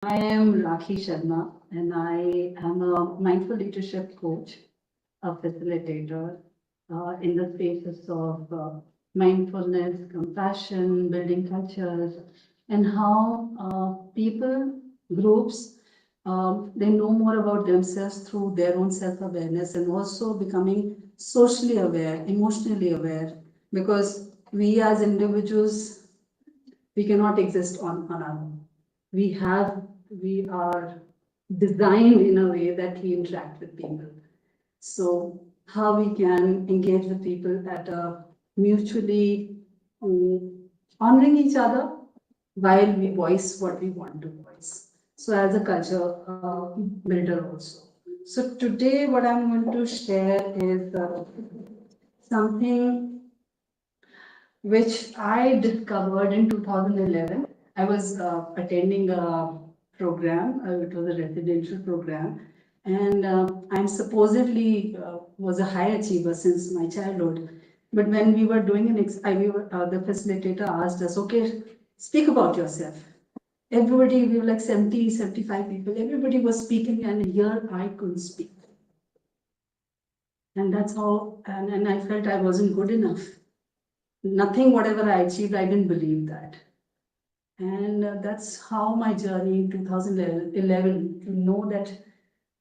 I am Rakhee Sharma, and I am a mindful leadership coach, a facilitator in the spaces of mindfulness, compassion, building cultures, and how people, groups, they know more about themselves through their own self-awareness and also becoming socially aware, emotionally aware, because we as individuals we cannot exist on our own. We have, we are designed in a way that we interact with people. So how we can engage with people at a mutually honoring each other while we voice what we want to voice. So as a culture builder also. So today what I'm going to share is something which I discovered in 2011. I was attending a program, it was a residential program, and I'm supposedly was a high achiever since my childhood. But when we were doing the facilitator asked us, okay, speak about yourself. Everybody, we were like 70, 75 people, everybody was speaking, and here I couldn't speak. And that's how, and I felt I wasn't good enough. Nothing, whatever I achieved, I didn't believe that. And that's how my journey in 2011 to know that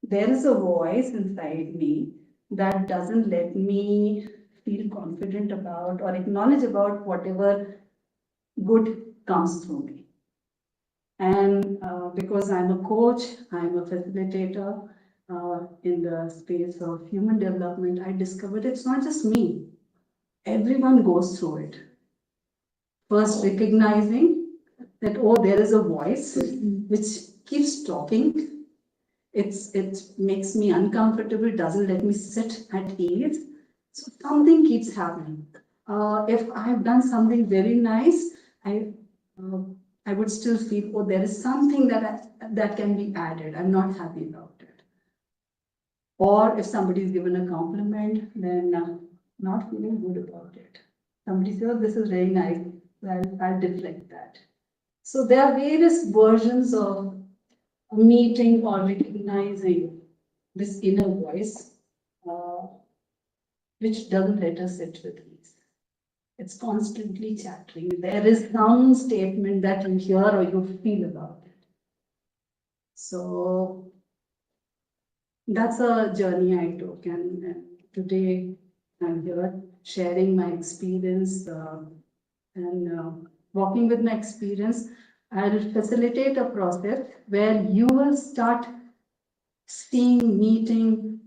there is a voice inside me that doesn't let me feel confident about or acknowledge about whatever good comes through me. And because I'm a coach, I'm a facilitator in the space of human development, I discovered it's not just me. Everyone goes through it. First, recognizing that, oh, there is a voice which keeps talking. It makes me uncomfortable, doesn't let me sit at ease. So something keeps happening. If I have done something very nice, I uh, I would still feel, oh, there is something that can be added. I'm not happy about it. Or if somebody is given a compliment, then not feeling good about it. Somebody says, oh, this is very nice. I'll deflect that. So there are various versions of meeting or recognizing this inner voice, uh, which doesn't let us sit with ease. It's constantly chattering. There is some statement that you hear or you feel about it. So that's a journey I took, and today I'm here sharing my experience and walking with my experience. I'll facilitate a process where you will start seeing, meeting,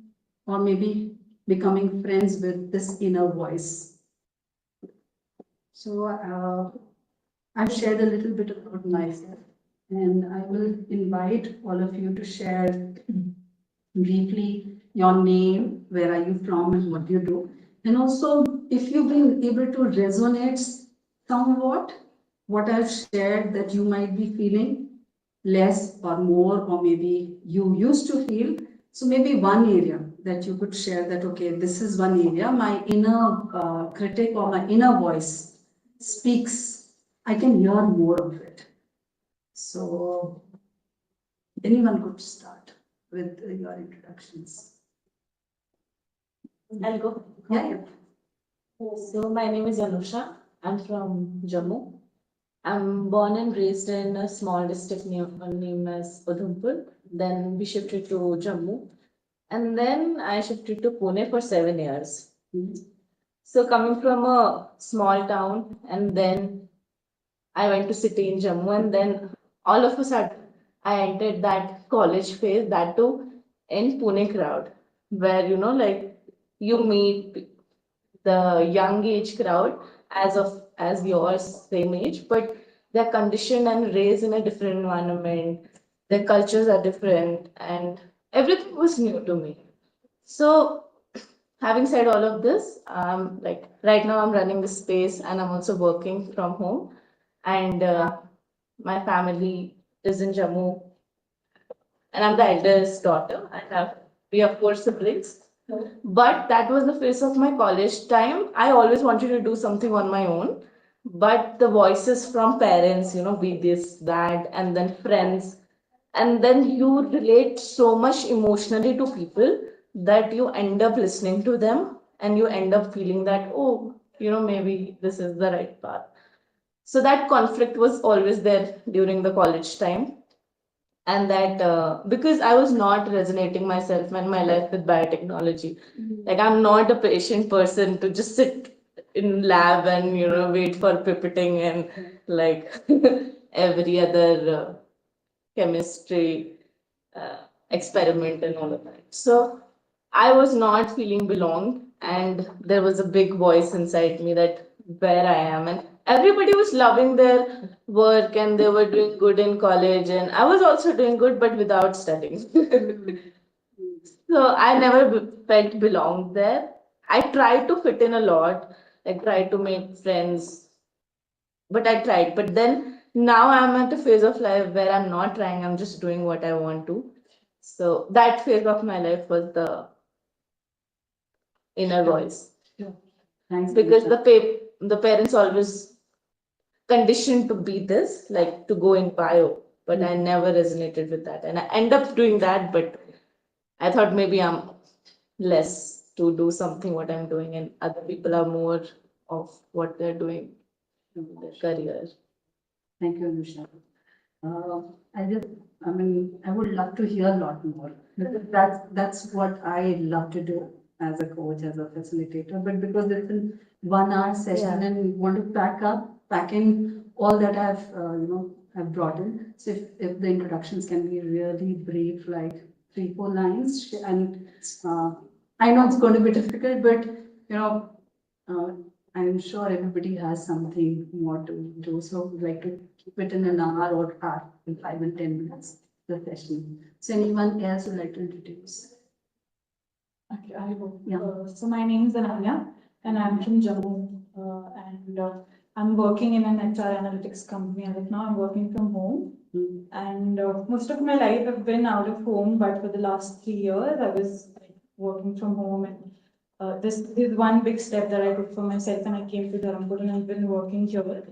or maybe becoming friends with this inner voice. So I've shared a little bit about myself, and I will invite all of you to share briefly your name, where are you from, and what you do. And also, if you've been able to resonate somewhat what I've shared that you might be feeling less or more, or maybe you used to feel. So maybe one area that you could share that, okay, this is one area, my inner critic or my inner voice speaks, I can hear more of it. So anyone could start with your introductions. I'll go. Yeah. So my name is Anusha. I'm from Jammu. I'm born and raised in a small district named as Udhampur. Then we shifted to Jammu. And then I shifted to Pune for 7 years. So coming from a small town, and then I went to city in Jammu, and then all of a sudden I entered that college phase, that too in Pune crowd, where like you meet the young age crowd as yours same age, but they're conditioned and raised in a different environment. Their cultures are different, and everything was new to me. So having said all of this, like right now I'm running this space and I'm also working from home, and my family is in Jammu, and I'm the eldest daughter. We have four siblings. But that was the phase of my college time. I always wanted to do something on my own. But the voices from parents, be this, that, and then friends, and then you relate so much emotionally to people that you end up listening to them and you end up feeling that, oh, maybe this is the right path. So that conflict was always there during the college time. And that because I was not resonating myself and my life with biotechnology. Like, I'm not a patient person to just sit in lab and wait for pipetting and like every other chemistry uh, experiment and all of that. So I was not feeling belonged, and there was a big voice inside me that where I am, and everybody was loving their work and they were doing good in college, and I was also doing good, but without studying. So I never felt belonged there. I tried to fit in a lot, like tried to make friends, but I tried. But then now I'm at a phase of life where I'm not trying, I'm just doing what I want to. So that phase of my life was the inner voice. Sure. Thanks, Because Nisha. the parents always conditioned to be this, like to go in bio, but I never resonated with that. And I end up doing that, but I thought maybe I'm less to do something what I'm doing, and other people are more of what they're doing in their career. Thank you, Nisha. I just, I mean, I would love to hear a lot more because that's what I love to do as a coach, as a facilitator. But because it's a 1 hour session Yeah. and we want to pack in all that I've have brought in. So if the introductions can be really brief, like 3, 4 lines, and I know it's going to be difficult, but uh, I'm sure everybody has something more to do. So we'd like to keep it in an hour or hour, in 5 and 10 minutes, the session. So anyone else would like to introduce? Okay, I will. Yeah. So my name is Ananya and I'm from Jammu. And I'm working in an HR analytics company. And right now I'm working from home. Hmm. And most of my life I've been out of home, but for the last 3 years I was like, working from home. And this is one big step that I took for myself, and I came to Dharampur and I've been working here.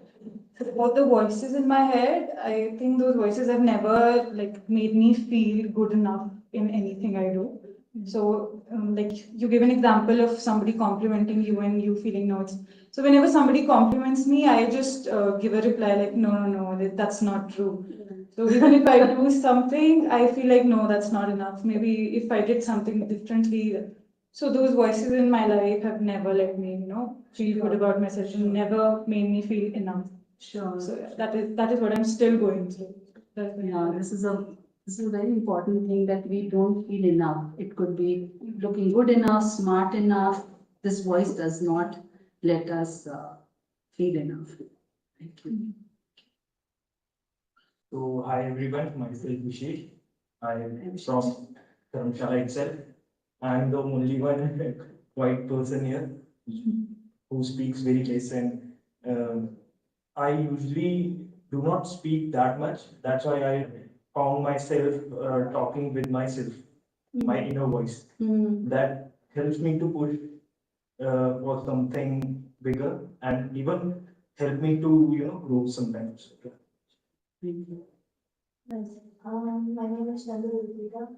So about the voices in my head, I think those voices have never like made me feel good enough in anything I do. So, like you give an example of somebody complimenting you and you feeling no. So whenever somebody compliments me, I just give a reply like, no, no, no, that's not true. So even if I do something, I feel like no, that's not enough. Maybe if I did something differently. So those voices in my life have never let me, feel good about myself and never made me feel enough. Sure. So yeah, that is what I'm still going through. Yeah, this is a very important thing that we don't feel enough. It could be looking good enough, smart enough. This voice does not let us feel enough. Thank you. So, hi everyone, myself Vishesh. I am from Dharamshala itself. I am the only one white person here who speaks very less, and I usually do not speak that much. That's why I found myself talking with myself, my inner voice. That helps me to push for something bigger and even help me to grow sometimes. Thank you. Nice. My name is Chandra Rutrika.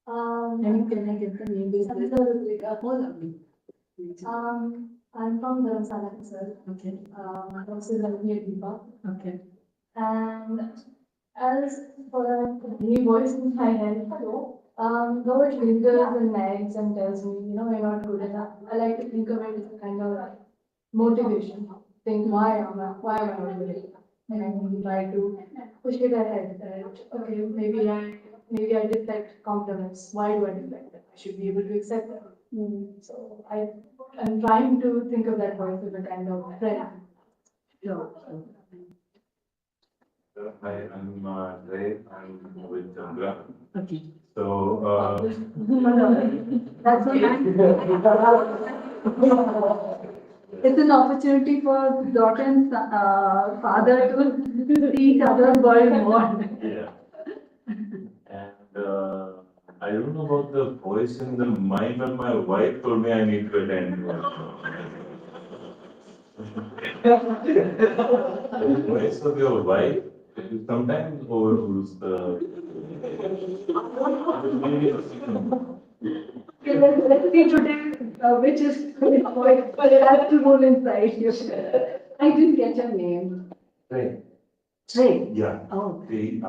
Can I get the name? Chandra Rutrika. Oh, lovely. I'm from Dharamsala itself. Okay. My house is near Deepa. Okay. And as for any voice in my head, though it lingers and nags and tells me, you're not good enough, I like to think of it as a kind of motivation. Think, why am I not good enough? And I try to push it ahead. That okay, maybe I dislike compliments. Why do I dislike them? I should be able to accept them. So I'm trying to think of that voice as a kind of friend. Sure. Hi, I'm Ray. I'm with Chandra. Okay. So, That's it's an opportunity for daughter and father to see each other's world more. yeah. And I don't know about the voice in the mind, but my wife told me I need to attend. The voice of your wife sometimes overrules the Okay, let's see today which is which voice, but it has to roll inside you. I didn't get your name. Right. Trey. Yeah. Oh, They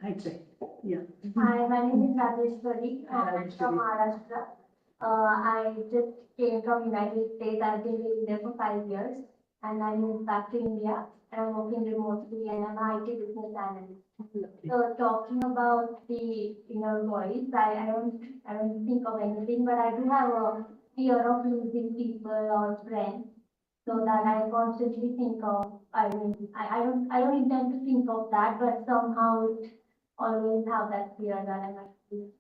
hi Trey. Yeah. Hi, my name is Rajeshwari. I'm from Maharashtra. I just came from United States. I've been living there for 5 years, and I moved back to India. And I'm working remotely, and I'm an IT business analyst. So talking about the inner voice, I don't think of anything, but I do have a fear of losing people or friends. So that I constantly think of, I don't intend to think of that, but somehow it always have that fear that I might lose.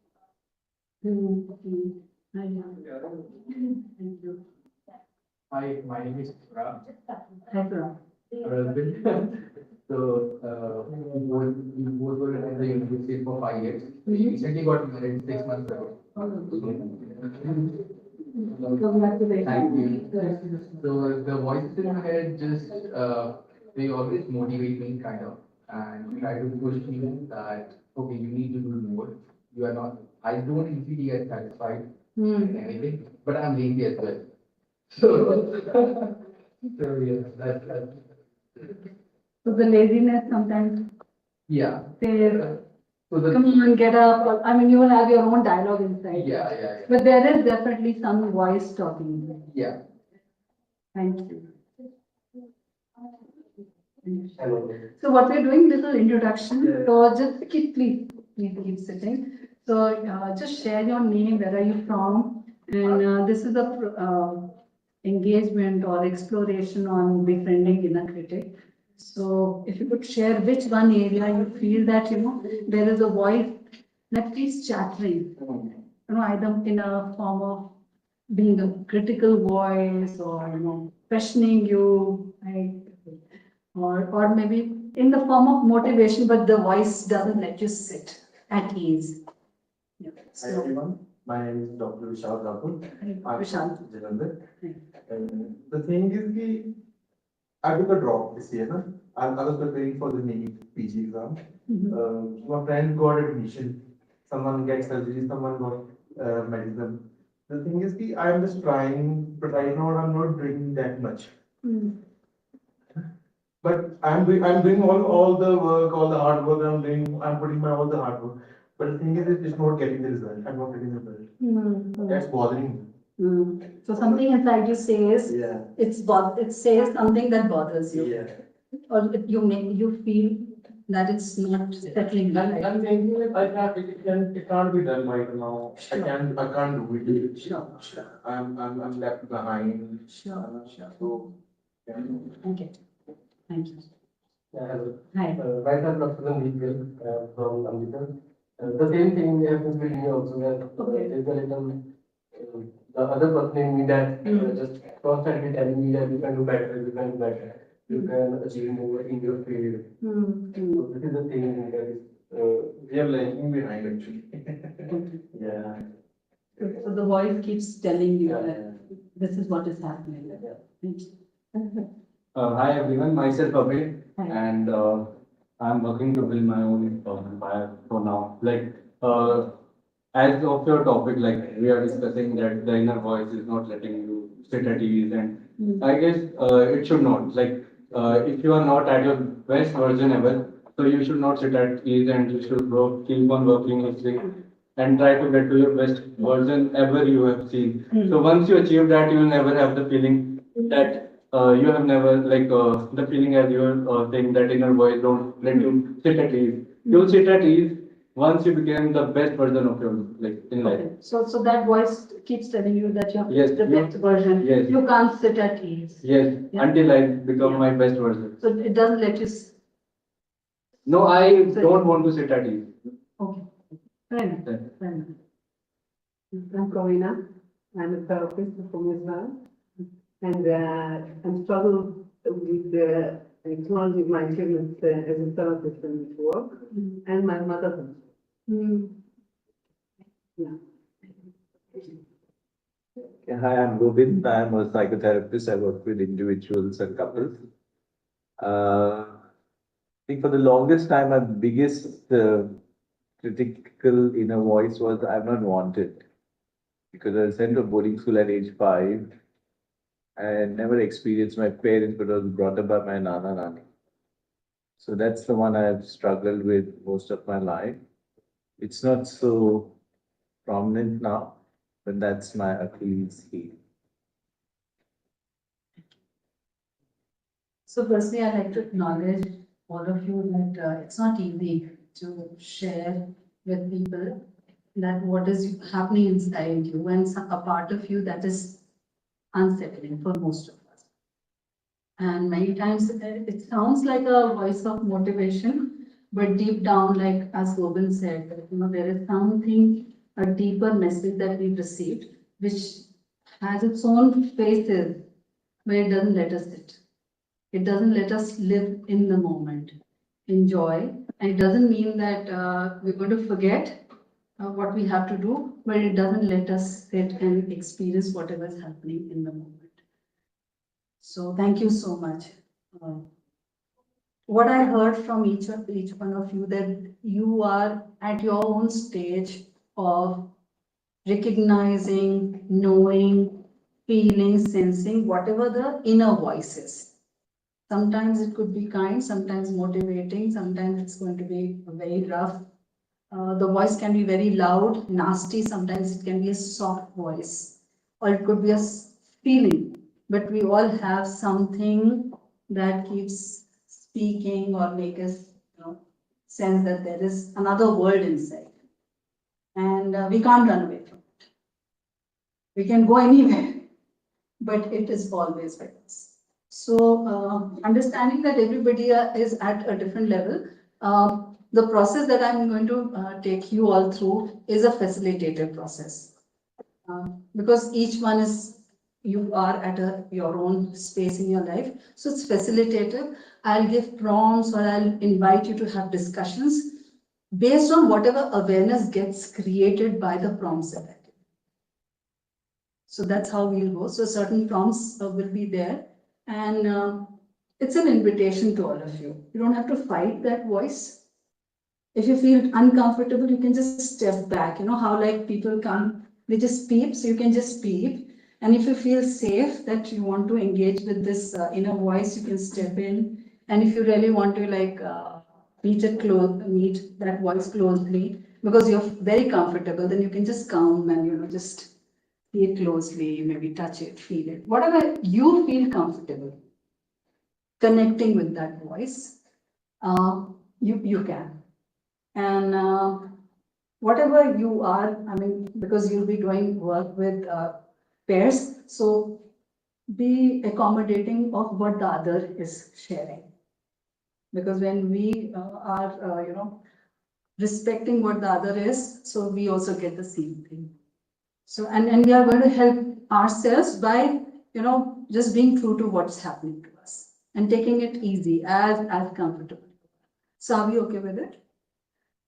I know. Thank you. Hi, my name is Ram. Hi, Pram. So, we both were in the university for 5 years. We recently got married 6 months ago. Congratulations. Thank you. So the voices in my head just, they always motivate me kind of, and try to push me that, okay, you need to do more. You are not, I don't easily get satisfied in anything, but I'm lazy as well. So, so yeah, that's, So the laziness sometimes yeah. says, So the, come on, get up. Or, I mean, you will have your own dialogue inside. yeah. But there is definitely some voice talking. Yeah. Thank you. Hello. So what we're doing, little introduction. So just please keep sitting. So just share your name, where are you from? And this is a engagement or exploration on befriending inner critic. So if you could share which one area you feel that, there is a voice that keeps chattering, either in a form of being a critical voice or, questioning you, right? Or maybe in the form of motivation, but the voice doesn't let you sit at ease. Yeah. Hi So, everyone, my name is Dr. Vishal Thakur. I'm Vishal. from Jalandhar. Hi. And the thing is, I took a drop this year. Na? I was preparing for the NEET PG exam. My friend got admission. Someone gets surgery, someone got medicine. The thing is, I'm just trying, but right now I'm not doing that much. But I'm doing all the work, all the hard work I'm putting my all the hard work. But the thing is, it's not getting the result. I'm not getting the result. That's bothering me. So something inside you says, Yeah. it says something that bothers you. Yeah. Or you feel that it's not settling well. I'm thinking that it can't be done right now. Sure. I can't do it. Sure. I'm left behind. Sure. So, yeah. Okay. Thank you. Hello. Hi. Myself, Dr. Sandeep from Amritsar. The same thing happens with me also, that Okay. there's a little, the other person in me that just constantly telling me that you can do better, you can achieve more in your field. So this is the thing that is, We are lagging behind actually. Yeah. So the voice keeps telling you Yeah. that this is what is happening. Thank you. Hi everyone, myself Abhay, Hi. and I'm working to build my own empire for now. As of your topic, we are discussing that the inner voice is not letting you sit at ease, and I guess it should not. If you are not at your best version ever, so you should not sit at ease, and you should keep on working, hustling, and try to get to your best version ever you have seen. So once you achieve that, you will never have the feeling that you have never the feeling as you are saying that inner voice don't let you sit at ease. You'll sit at ease once you become the best version of your in life. Okay. So that voice keeps telling you that you're Yes, the best version. yes. You can't sit at ease. Yes, Yeah. until I become Yeah. my best version. So it doesn't let you. No, I don't want to sit at ease. Okay. Fair enough. Yeah. Fair enough. I'm Corina. I'm a therapist from Israel. And I'm struggling with acknowledging my achievements as a therapist and work, and my mother. Yeah. Hi, I'm Govind. I'm a psychotherapist. I work with individuals and couples. I think for the longest time, my biggest critical inner voice was I'm not wanted. Because I was sent to boarding school at age 5. I never experienced my parents, but I was brought up by my nana nani. So that's the one I've struggled with most of my life. It's not so prominent now, but that's my Achilles heel. So firstly, I'd like to acknowledge all of you that it's not easy to share with people that what is happening inside you and a part of you that is unsettling for most of us. And many times it sounds like a voice of motivation, but deep down, like as Gobind said, that, there is something, a deeper message that we've received, which has its own phases where it doesn't let us sit. It doesn't let us live in the moment, enjoy. And it doesn't mean that we're going to forget what we have to do, but it doesn't let us sit and experience whatever is happening in the moment. So thank you so much. What I heard from each one of you, that you are at your own stage of recognizing, knowing, feeling, sensing, whatever the inner voice is. Sometimes it could be kind, sometimes motivating, sometimes it's going to be very rough. The voice can be very loud, nasty, sometimes it can be a soft voice, or it could be a feeling. But we all have something that keeps speaking or make us sense that there is another world inside. And we can't run away from it. We can go anywhere, but it is always with us. So understanding that everybody is at a different level, the process that I'm going to take you all through is a facilitated process. Because each one is, you are at your own space in your life. So it's facilitative. I'll give prompts or I'll invite you to have discussions based on whatever awareness gets created by the prompts that I give. So that's how we'll go. So certain prompts will be there. And it's an invitation to all of you. You don't have to fight that voice. If you feel uncomfortable, you can just step back. You know how like people come, they just peep, so you can just peep. And if you feel safe that you want to engage with this inner voice, you can step in. And if you really want to meet that voice closely, because you're very comfortable, then you can just come and just see it closely, maybe touch it, feel it, whatever you feel comfortable connecting with that voice, you can. And whatever you are, because you'll be doing work with pairs, so be accommodating of what the other is sharing. Because when we are, respecting what the other is, so we also get the same thing. So, and we are going to help ourselves by, just being true to what's happening to us and taking it easy, as comfortable. So are we okay with it?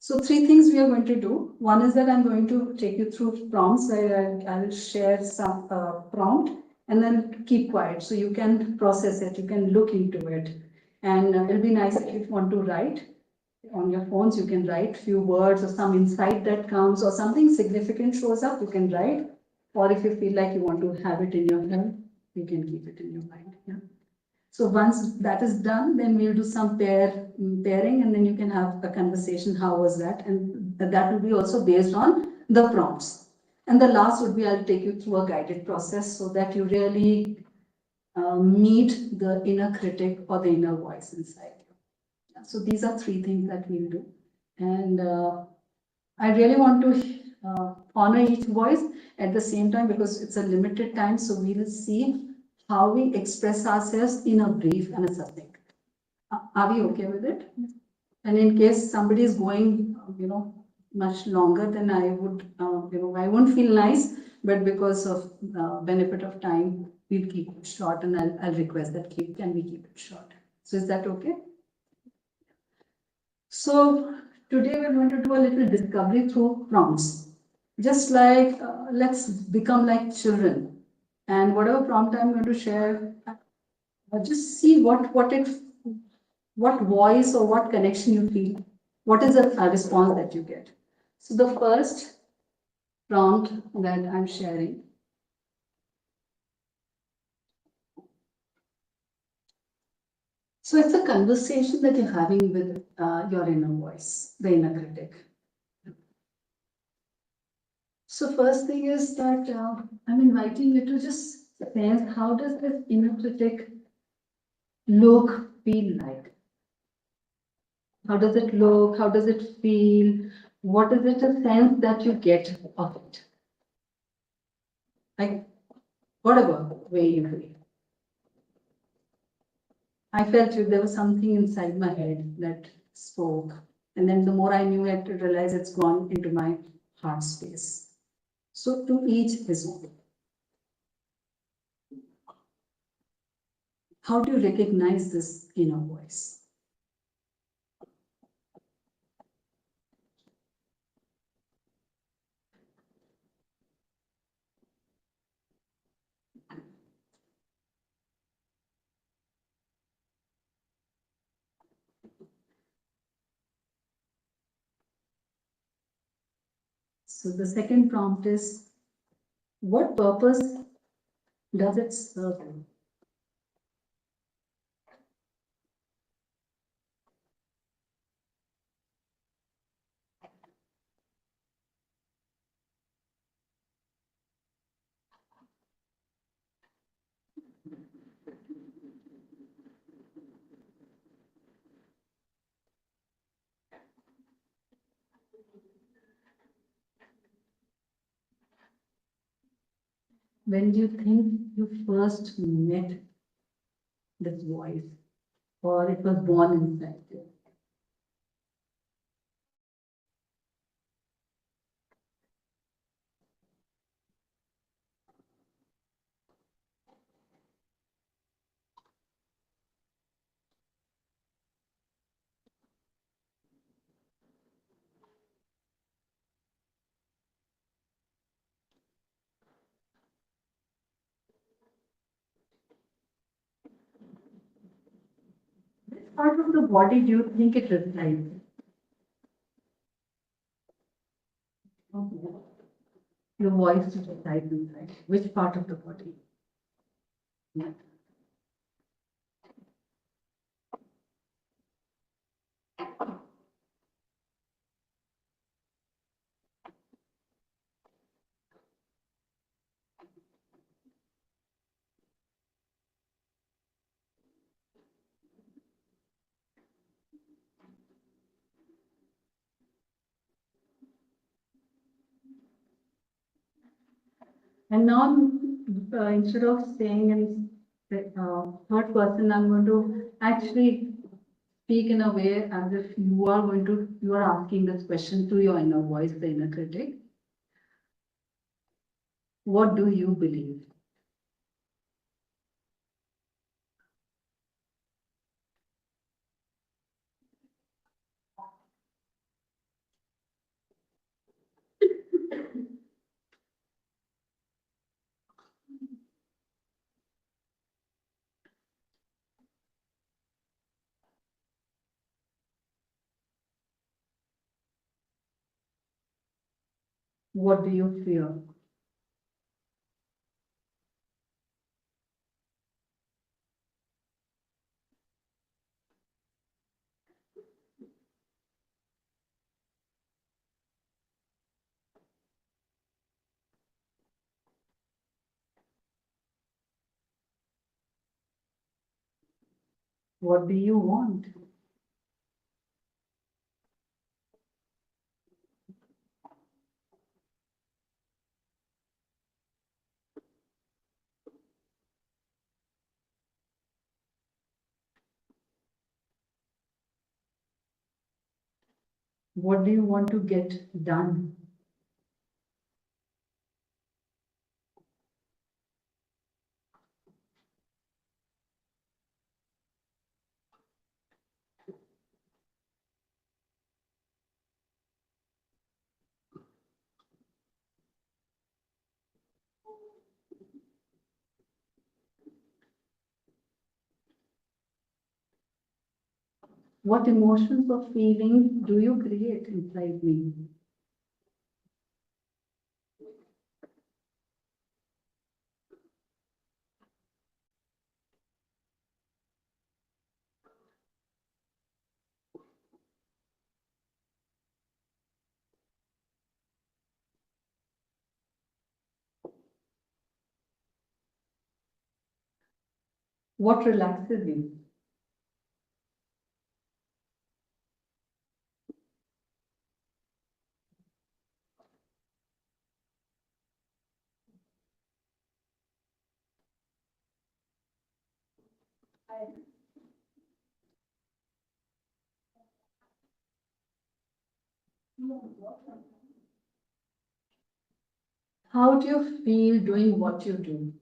So 3 things we are going to do. One is that I'm going to take you through prompts where I'll share some prompt and then keep quiet. So you can process it, you can look into it. And it'll be nice if you want to write. On your phones, you can write few words or some insight that comes or something significant shows up, you can write. Or if you feel like you want to have it in your head, you can keep it in your mind. Yeah. So once that is done, then we'll do some pairing, and then you can have a conversation. How was that? And that will be also based on the prompts. And the last would be I'll take you through a guided process so that you really meet the inner critic or the inner voice inside you. So these are 3 things that we'll do. And I really want to honor each voice at the same time because it's a limited time. So we will see how we express ourselves in a brief and a succinct. Are we okay with it? And in case somebody is going, much longer, then I would, I won't feel nice, but because of benefit of time, we'll keep it short, and I'll request that can we keep it short? So is that okay? So today we're going to do a little discovery through prompts. Just like, let's become like children. And whatever prompt I'm going to share, just see what voice or what connection you feel. What is a response that you get? So the first prompt that I'm sharing. So it's a conversation that you're having with your inner voice, the inner critic. So first thing is that I'm inviting you to just sense how does this inner critic look, feel like? How does it look? How does it feel? What is it a sense that you get of it? Like whatever way you feel. I felt there was something inside my head that spoke. And then the more I knew it, I realized it's gone into my heart space. So to each his own. How do you recognize this inner voice? So the second prompt is, what purpose does it serve? When do you think you first met this voice, or it was born inside you? Which part of the body do you think it resides? Your voice resides inside. Which part of the body? Yeah. And now, instead of saying in third person, I'm going to actually speak in a way as if you are asking this question to your inner voice, the inner critic. What do you believe? What do you fear? What do you want? What do you want to get done? What emotions or feelings do you create inside me? What relaxes you? How do you feel doing what you do?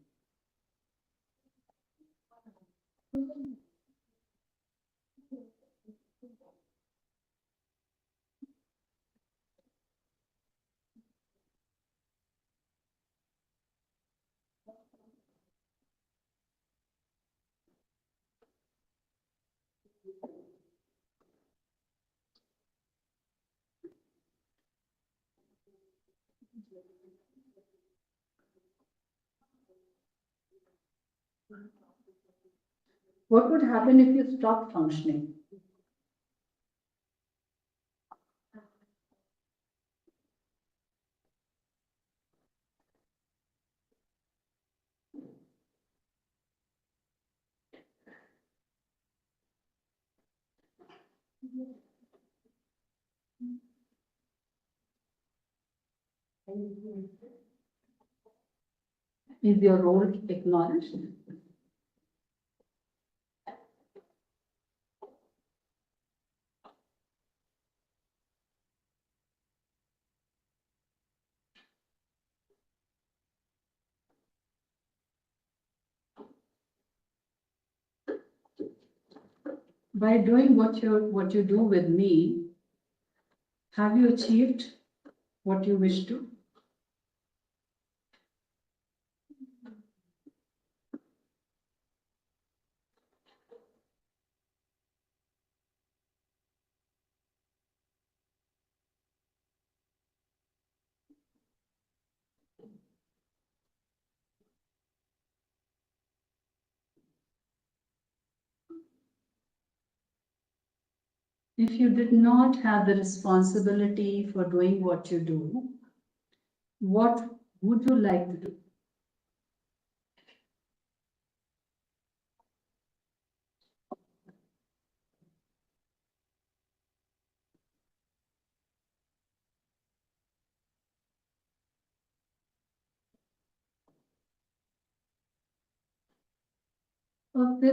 What would happen if you stopped functioning? Is your role acknowledged? By doing what you do with me, have you achieved what you wish to? If you did not have the responsibility for doing what you do, what would you like to do?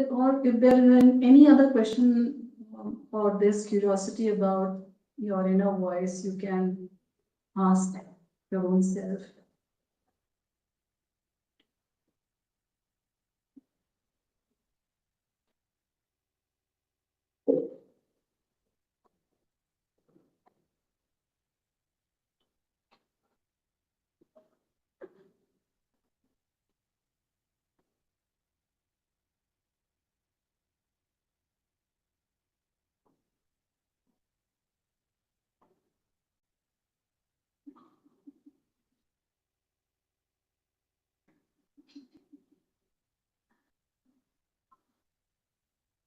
Or if there is any other question or this curiosity about your inner voice, you can ask your own self.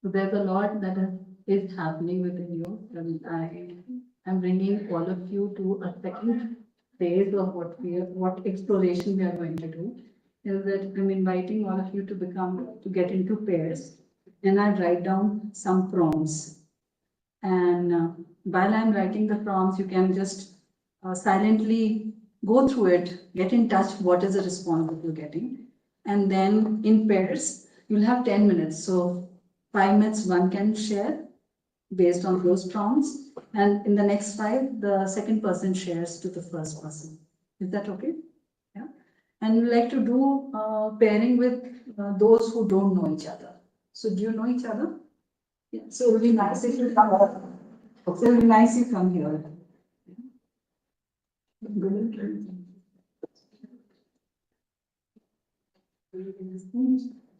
So there's a lot that is happening within you, and I'm bringing all of you to a second phase of what exploration we are going to do. Is that I'm inviting all of you to get into pairs, and I write down some prompts. And while I'm writing the prompts, you can just silently go through it, get in touch what is the response that you're getting, and then in pairs you'll have 10 minutes. So 5 minutes one can share based on those prompts, and in the next 5 the second person shares to the first person. Is that okay? Yeah. And we like to do pairing with those who don't know each other. So do you know each other? Yeah. So it will be nice if you come. So it will be nice you come here.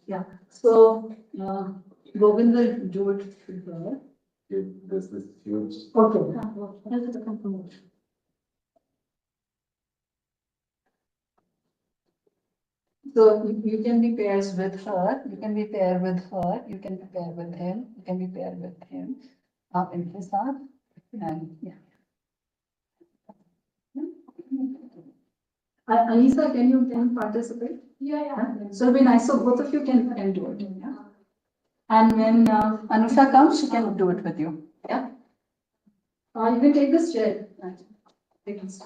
Yeah. So Govinda, do it with her. There's this huge. Okay. So you can be pairs with her, you can be paired with her, you can be paired with him, you can be paired with him. In his heart, and yeah. Anisa, can you participate? Yeah. So it'll be nice, so both of you can do it, yeah? And when Anusha comes, she can do it with you. Yeah. You can take this chair. Take this.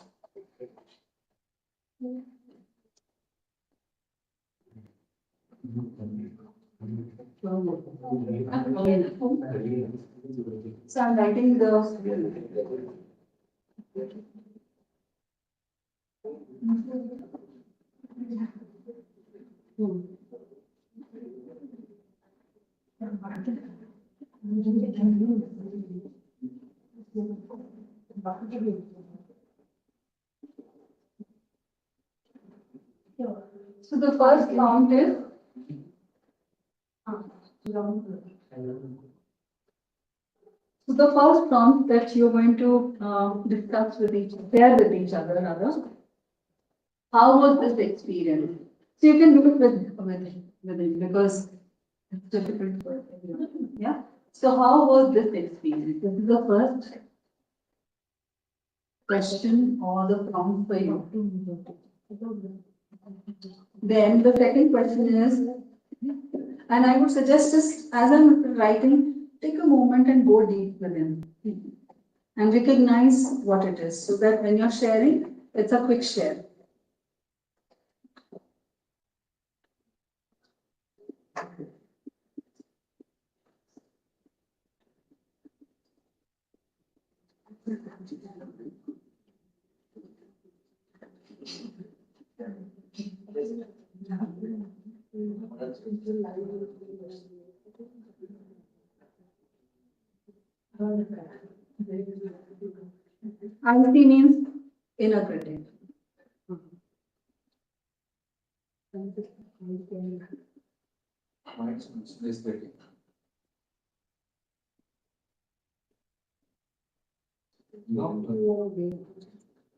So I'm writing the. So the first prompt is. So the first prompt that you're going to discuss with share with each other, rather. How was this experience? So you can do it with it because it's difficult for everyone. Yeah. So how was this experience? This is the first question or the prompt for you. Then the second question is, and I would suggest just as I'm writing, take a moment and go deep within and recognize what it is so that when you're sharing, it's a quick share. IC means inner critic. My experience is critic. No,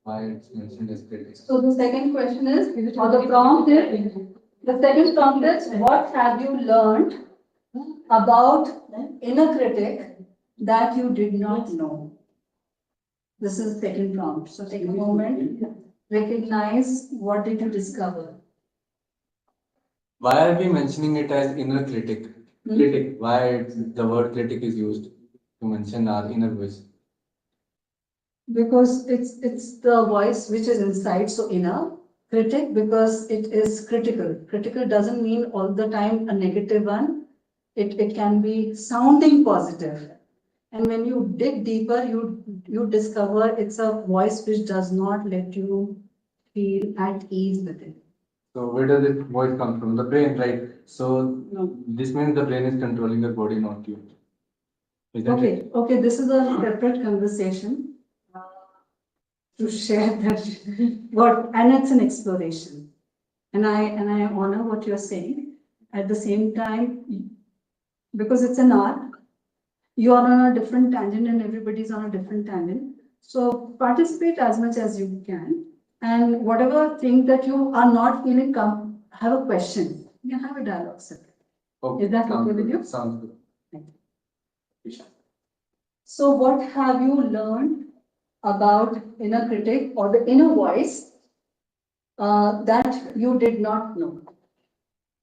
why it's mentioned as critic. So the second question is, or the prompt is, the second prompt is, what have you learned about inner critic that you did not know? This is the second prompt. So take a moment, recognize what did you discover. Why are we mentioning it as inner critic? Critic. Why the word critic is used to mention our inner voice? Because it's the voice which is inside, so inner. Critic because it is critical. Critical doesn't mean all the time a negative one. It can be sounding positive. And when you dig deeper, you discover it's a voice which does not let you feel at ease with it. So where does this voice come from? The brain, right? So No. this means the brain is controlling your body, not you. Isn't Okay, it? okay, this is a separate conversation to share that what, and it's an exploration. And I honor what you're saying. At the same time, because it's an art, you are on a different tangent and everybody's on a different tangent. So participate as much as you can. And whatever thing that you are not feeling, come have a question. You can have a dialogue separate. Okay. Is that sounds okay with good. you? Sounds good. Thank you. Isha. So what have you learned about inner critic or the inner voice that you did not know?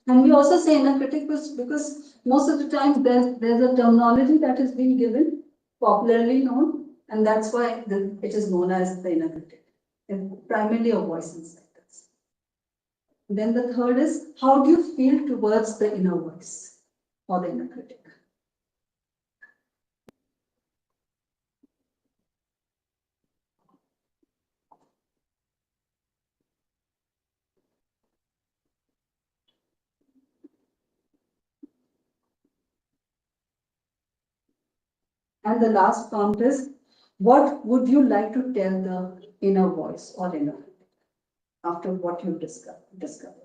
And we also say inner critic because most of the time there's a terminology that is being given, popularly known, and that's why it is known as the inner critic. It's primarily a voice inside us. Then the third is, how do you feel towards the inner voice or the inner critic? And the last prompt is, what would you like to tell the inner voice or inner critic after what you've discovered?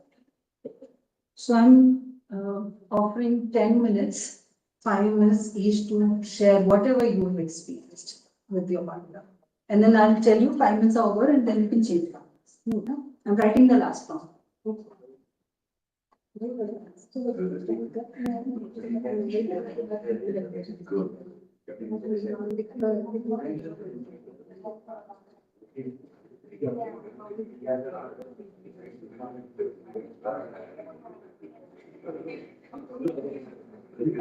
So I'm offering 10 minutes, 5 minutes each to share whatever you've experienced with your partner. And then I'll tell you 5 minutes are over and then you can change comments. I'm writing the last prompt. In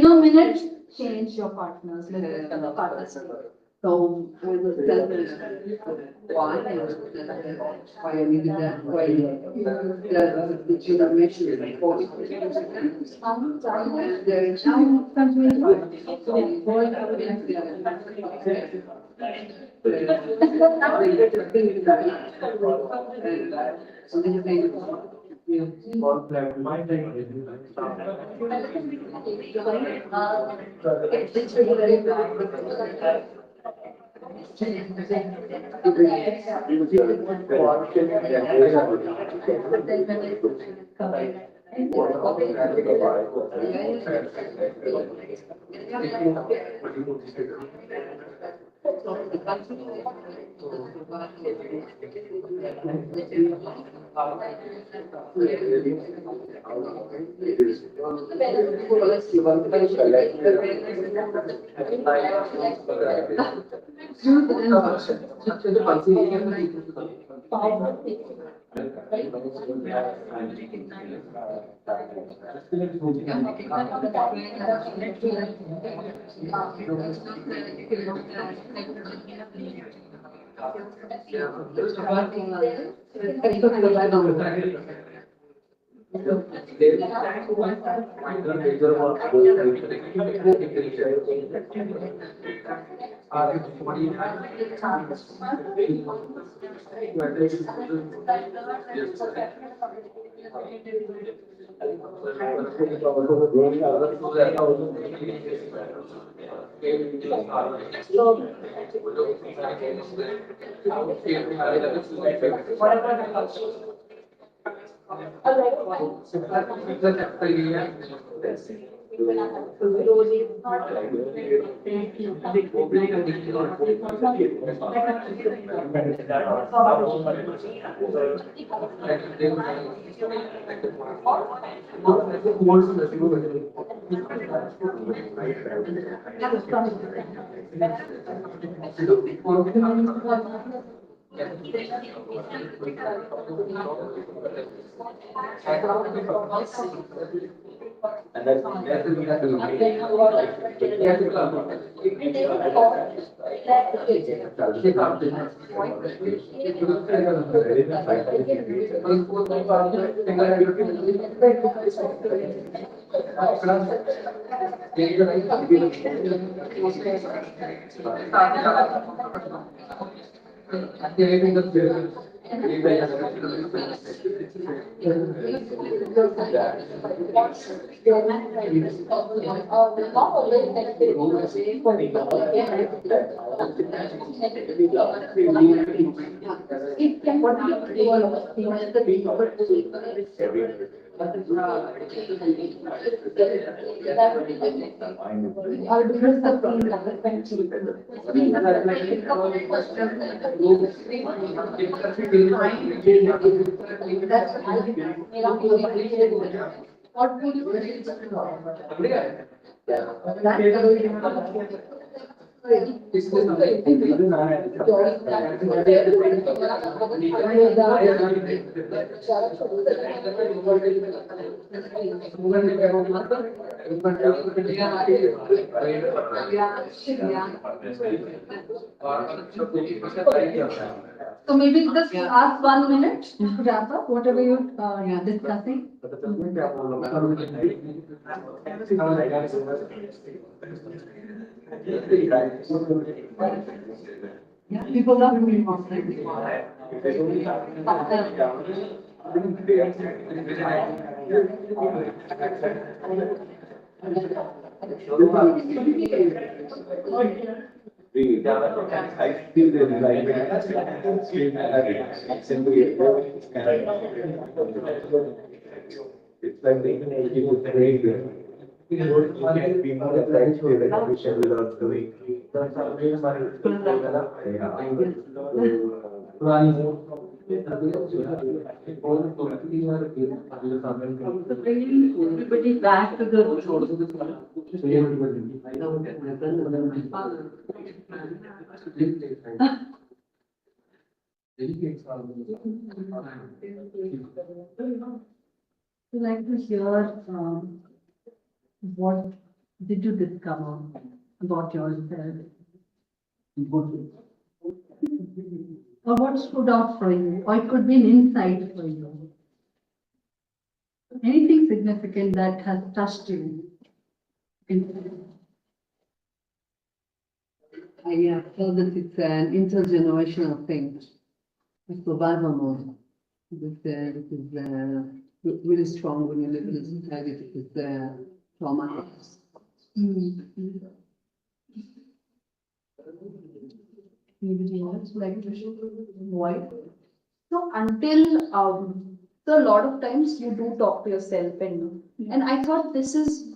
a minute, change your partners, let the partners. So I will tell why why I needed that, why the generation is important. And there is now So maybe just ask 1 minute to wrap up whatever you're discussing. Yeah, people love doing I feel the it's like making a people great. We can be more effective than we should without doing. So bringing everybody back to the I'd like to hear what did you discover about yourself? Or what stood out for you? Or it could be an insight for you. Anything significant that has touched you? I feel that it's an intergenerational thing, a survival mode. It is really strong when you live in a society that is traumatic. Anybody else like to share? Why? So until So a lot of times you do talk to yourself, and I thought this is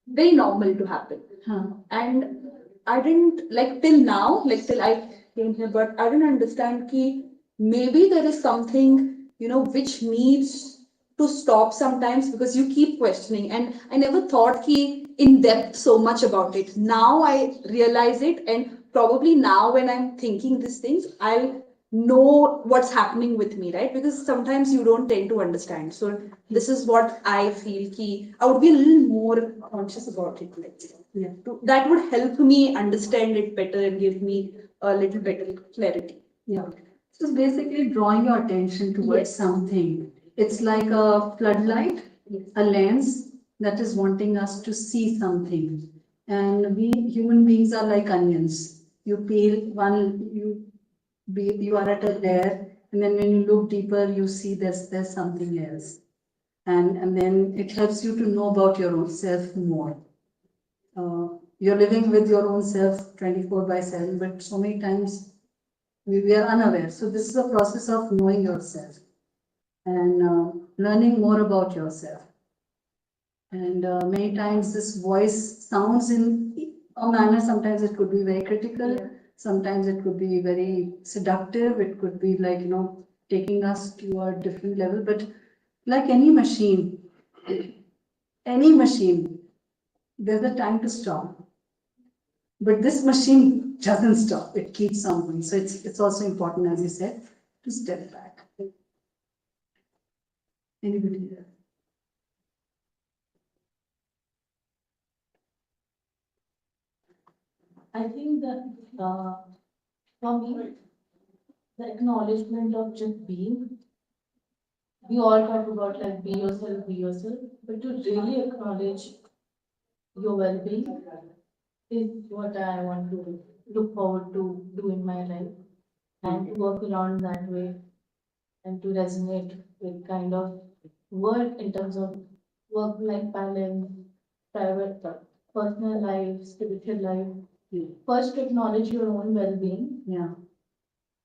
very normal to happen. Huh. And I didn't like till now, like till I came here, but I didn't understand ki maybe there is something, which needs to stop sometimes because you keep questioning. And I never thought ki in depth so much about it. Now I realize it, and probably now when I'm thinking these things, I'll know what's happening with me, right? Because sometimes you don't tend to understand. So this is what I feel ki I would be a little more conscious about it. Like, Yeah. that would help me understand it better and give me a little better clarity. Yeah. So it's basically drawing your attention towards Yes. something. It's like a floodlight, a lens that is wanting us to see something. And we human beings are like onions. You peel one, you are at a layer, and then when you look deeper, you see there's something else. And then it helps you to know about your own self more. You're living with your own self 24/7, but so many times we are unaware. So this is a process of knowing yourself and learning more about yourself. And many times this voice sounds in a manner, sometimes it could be very critical, sometimes it could be very seductive, it could be like, taking us to a different level. But like any machine, there's a time to stop. But this machine doesn't stop, it keeps on going. So it's also important, as you said, to step back. Anybody else? I think that for me, the acknowledgement of just being, we all talk about like be yourself, but to really acknowledge your well-being is what I want to look forward to do in my life and to work around that way and to resonate with kind of work in terms of work-life balance, private, personal life, spiritual life. First, to acknowledge your own well-being, Yeah.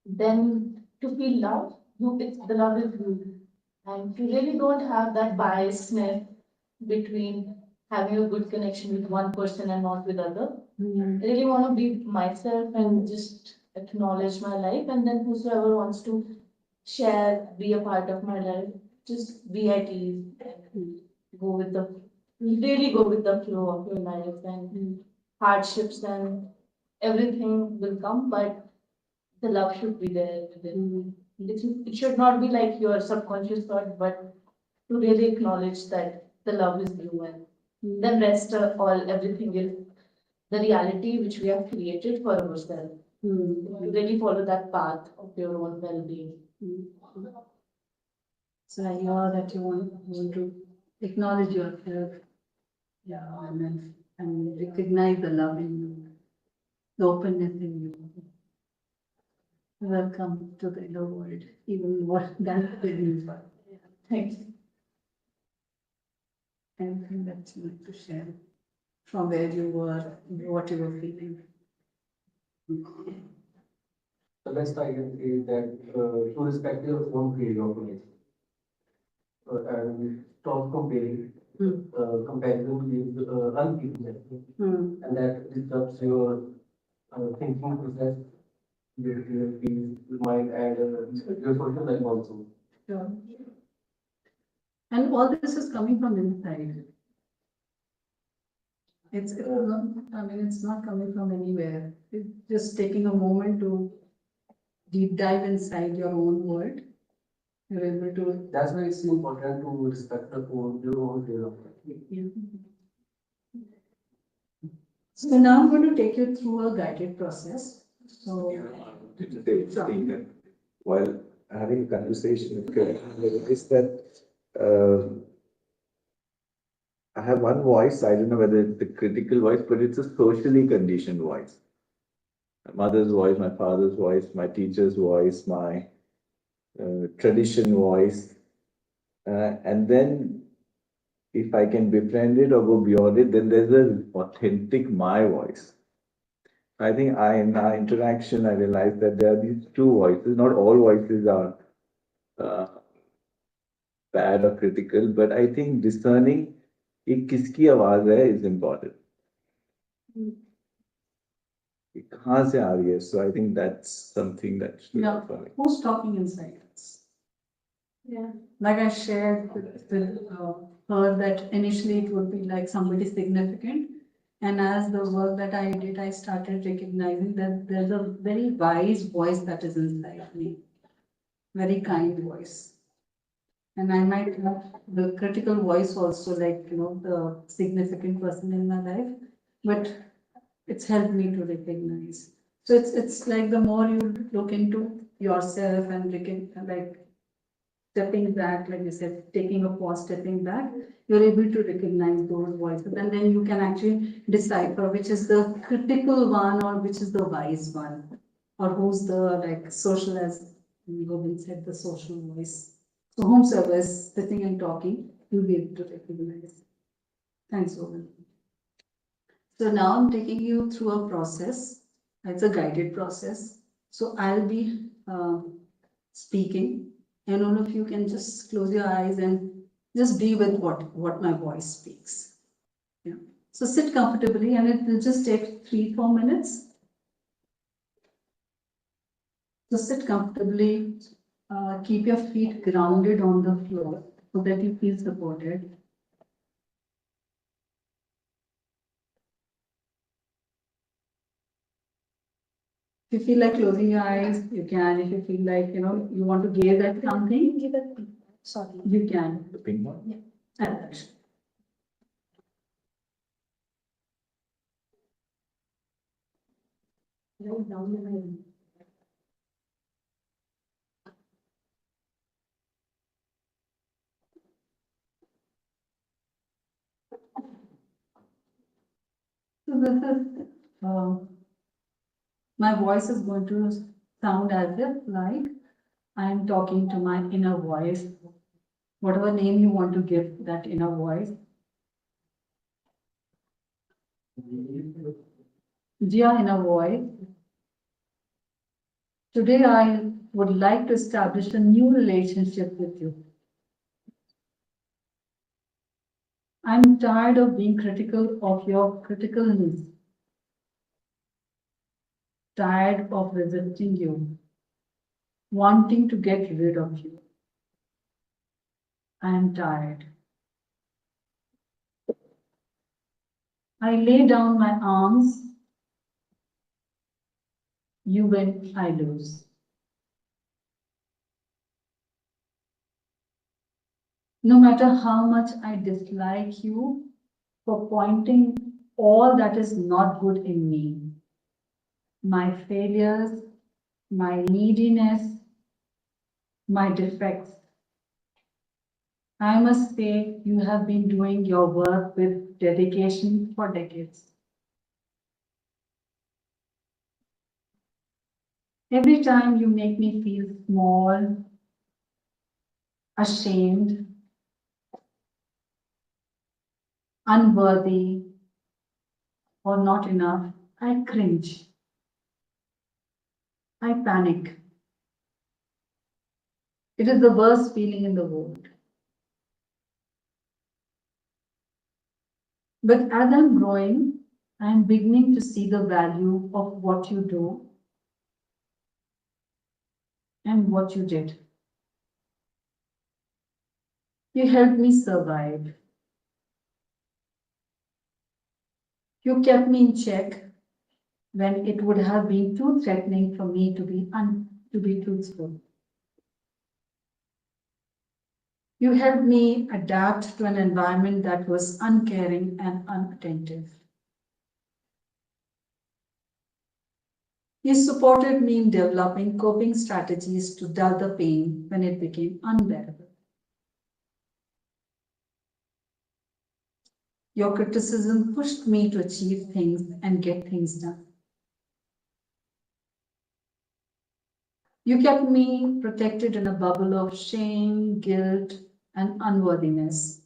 then to feel love. The love is you, and to really don't have that biasness between having a good connection with one person and not with other. Mm. I really want to be myself and just acknowledge my life, and then whosoever wants to share, be a part of my life, just be at ease and go with the really go with the flow of your life, and hardships and everything will come, but the love should be there within. It should not be like your subconscious thought, but to really acknowledge that the love is you, and the rest of all everything is the reality which we have created for ourselves. To really follow that path of your own well-being. So I hear that you want to acknowledge yourself, yeah, and recognize the love in you, the openness in you. Welcome to the inner world, even more than the inner. Thanks. Anything that you like to share from where you were, what you were feeling? The best I can say is that to respect your own creative opinion and stop comparing. Comparison is unfaithfulness, and that disrupts your thinking process, your peace, your mind, and your social life also. Sure. And all this is coming from inside. It's not, I mean, it's not coming from anywhere. It's just taking a moment to deep dive inside your own world. You're able to. That's why it's important to respect your own freedom. Yeah. So now I'm going to take you through a guided process. So, While having a conversation with Kiran, is that I have one voice. I don't know whether it's the critical voice, but it's a socially conditioned voice. My mother's voice, my father's voice, my teacher's voice, my tradition voice. And then if I can befriend it or go beyond it, then there's an authentic my voice. I think in our interaction, I realized that there are these two voices. Not all voices are bad or critical, but I think discerning ये किसकी आवाज है is important. ये कहाँ से आ रही है? So I think that's something that stood Yeah. out for me. Who's talking inside us? Yeah. Like I shared with her that initially it would be like somebody significant. And as the work that I did, I started recognizing that there's a very wise voice that is inside me. Very kind voice. And I might have the critical voice also, like, the significant person in my life, but it's helped me to recognize. So it's like the more you look into yourself and like stepping back, like you said, taking a pause, stepping back, you're able to recognize those voices. And then you can actually decipher which is the critical one or which is the wise one, or who's the like social, as Govind said, the social voice. So whomsoever is sitting and talking, you'll be able to recognize. Thanks, Govind. So now I'm taking you through a process. It's a guided process. So I'll be speaking, and all of you can just close your eyes and just be with what my voice speaks. Yeah. So sit comfortably, and it will just take 3-4 minutes. So sit comfortably, keep your feet grounded on the floor so that you feel supported. If you feel like closing your eyes, you can. If you feel like, you want to gaze at something, Give it, sorry. you can. The pink one? Yeah. Write down the name. So this is, my voice is going to sound as if like I am talking to my inner voice, whatever name you want to give that inner voice. Dear inner voice, today I would like to establish a new relationship with you. I'm tired of being critical of your criticalness. Tired of resisting you, wanting to get rid of you. I am tired. I lay down my arms. You win, I lose. No matter how much I dislike you for pointing all that is not good in me, my failures, my neediness, my defects, I must say you have been doing your work with dedication for decades. Every time you make me feel small, ashamed, unworthy, or not enough, I cringe. I panic. It is the worst feeling in the world. But as I'm growing, I'm beginning to see the value of what you do and what you did. You helped me survive. You kept me in check when it would have been too threatening for me to be truthful. You helped me adapt to an environment that was uncaring and unattentive. You supported me in developing coping strategies to dull the pain when it became unbearable. Your criticism pushed me to achieve things and get things done. You kept me protected in a bubble of shame, guilt, and unworthiness.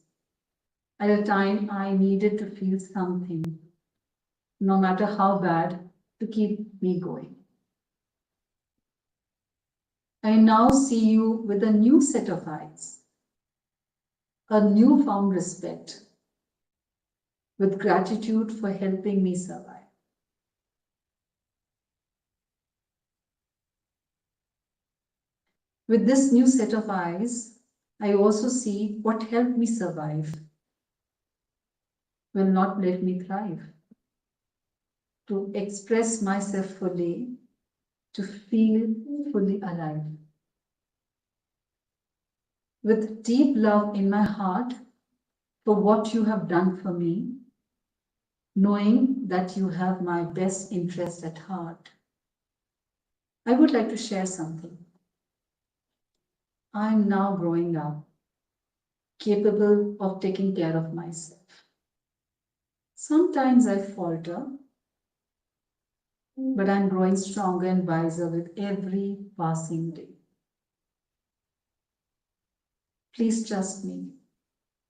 At a time I needed to feel something, no matter how bad, to keep me going. I now see you with a new set of eyes. a newfound respect with gratitude for helping me survive. With this new set of eyes, I also see what helped me survive will not let me thrive. To express myself fully, to feel fully alive. With deep love in my heart for what you have done for me, knowing that you have my best interest at heart, I would like to share something. I am now growing up, capable of taking care of myself. Sometimes I falter, but I'm growing stronger and wiser with every passing day. Please trust me.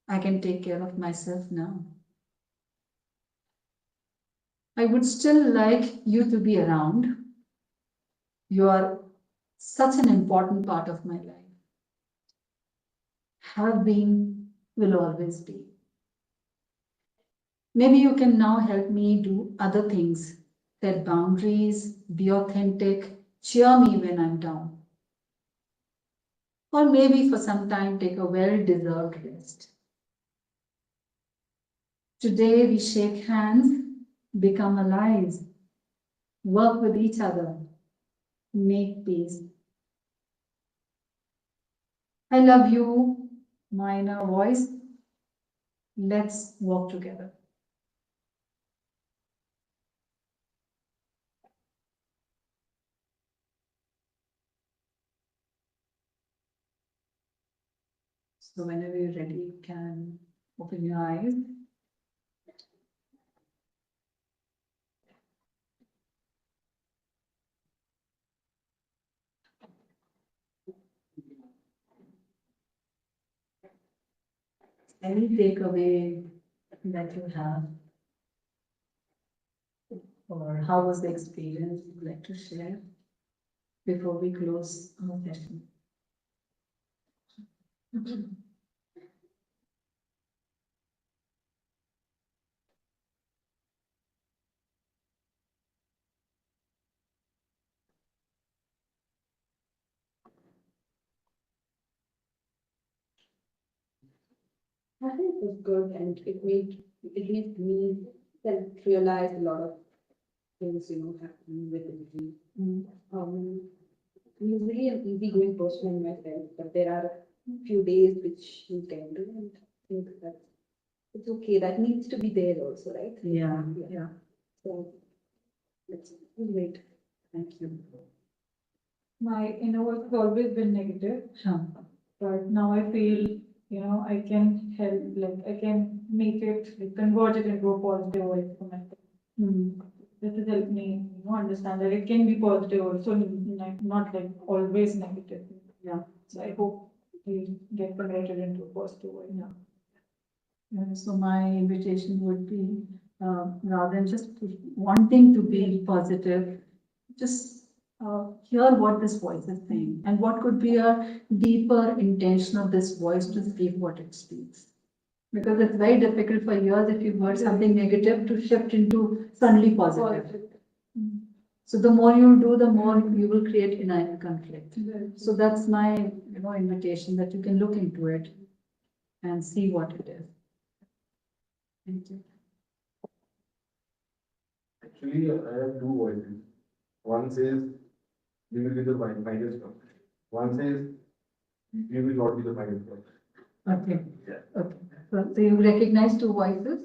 I can take care of myself now. I would still like you to be around. You are such an important part of my life. Have been, will always be. Maybe you can now help me do other things, set boundaries, be authentic, cheer me when I'm down. Or maybe for some time take a well-deserved rest. Today we shake hands, become allies, work with each other, make peace. I love you, my inner voice. Let's walk together. So whenever you're ready, you can open your eyes. Any takeaway that you have, or how was the experience you'd like to share before we close our session? I think it was good and it made me realize a lot of things, happening within me. I'm usually an easygoing person in myself, but there are a few days which you can do and think that it's okay. That needs to be there also, right? Yeah. So it's great. Thank you. My inner voice has always been negative, Sure. but now I feel, I can help, I can make it, convert it into a positive voice for myself. This has helped me, understand that it can be positive also, not always negative. Yeah. So I hope we get converted into a positive way. So my invitation would be, rather than just wanting to be positive, just hear what this voice is saying and what could be a deeper intention of this voice to speak what it speaks. Because it's very difficult for years if you've heard something negative to shift into suddenly positive. So the more you do, the more you will create inner conflict. So that's my, invitation that you can look into it and see what it is. Thank you. Actually, I have two voices. One says, you will be the finest one. One says, you will not be the finest one. Okay. Yeah. Okay. So you recognize two voices?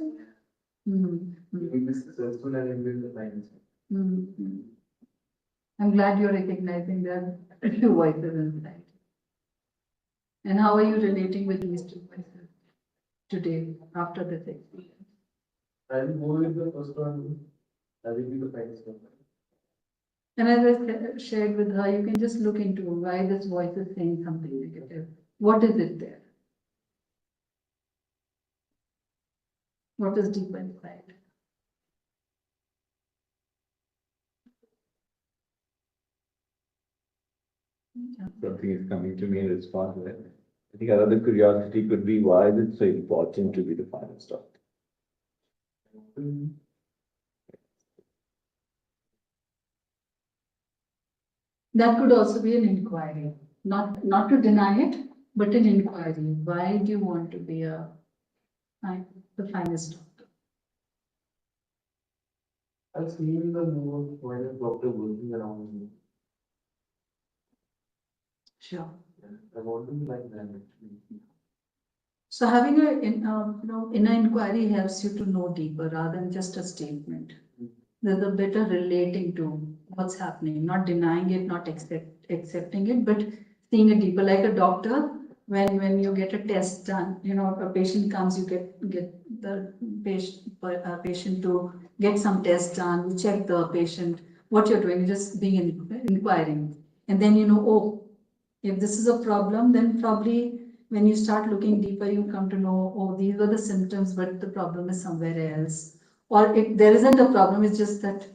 You will be successful and you will be the finest one. I'm glad you're recognizing there are two voices inside. And how are you relating with these two voices today after this experience? I will go with the first one. I will be the finest one. And as I shared with her, you can just look into why this voice is saying something negative. What is it there? What is deep inside? Something is coming to me in response to that. I think another curiosity could be why is it so important to be the finest doctor? That could also be an inquiry, not to deny it, but an inquiry. Why do you want to be the finest doctor? I've seen the more finest doctor working around me. Sure. I want to be like them actually. So having inner inquiry helps you to know deeper rather than just a statement. There's a better relating to what's happening, not denying it, not accepting it, but seeing it deeper. Like a doctor, when you get a test done, a patient comes, you get the patient to get some tests done, you check the patient, what you're doing, you're just being inquiring. And then oh, if this is a problem, then probably when you start looking deeper, you come to know, oh, these were the symptoms, but the problem is somewhere else. Or if there isn't a problem, it's just that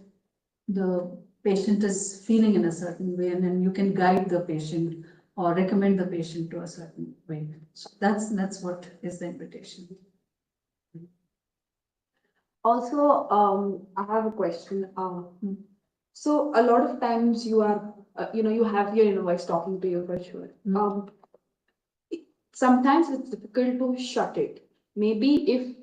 the patient is feeling in a certain way, and then you can guide the patient or recommend the patient to a certain way. So that's what is the invitation. Also, I have a question. So a lot of times you are, you have your inner voice talking to you for sure. Sometimes it's difficult to shut it. Maybe if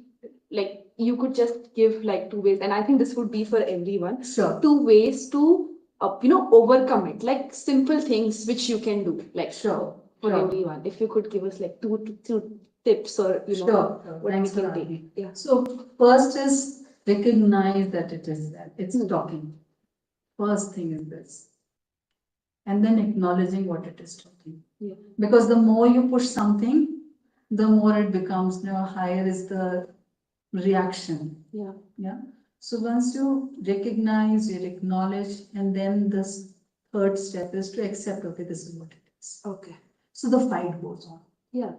like you could just give like 2 ways, and I think this would be for everyone. Sure. 2 ways to, overcome it, like simple things which you can do, like Sure. for Sure. everyone. If you could give us like two tips or, Sure. what Thanks we for can take. asking. Yeah. So first is recognize that it is there. It's talking. First thing is this. And then acknowledging what it is talking. Yeah. Because the more you push something, the more it becomes, higher is the reaction. Yeah. Yeah. So once you recognize, you acknowledge, and then this third step is to accept, okay, this is what it is. Okay. So the fight goes on. Yeah.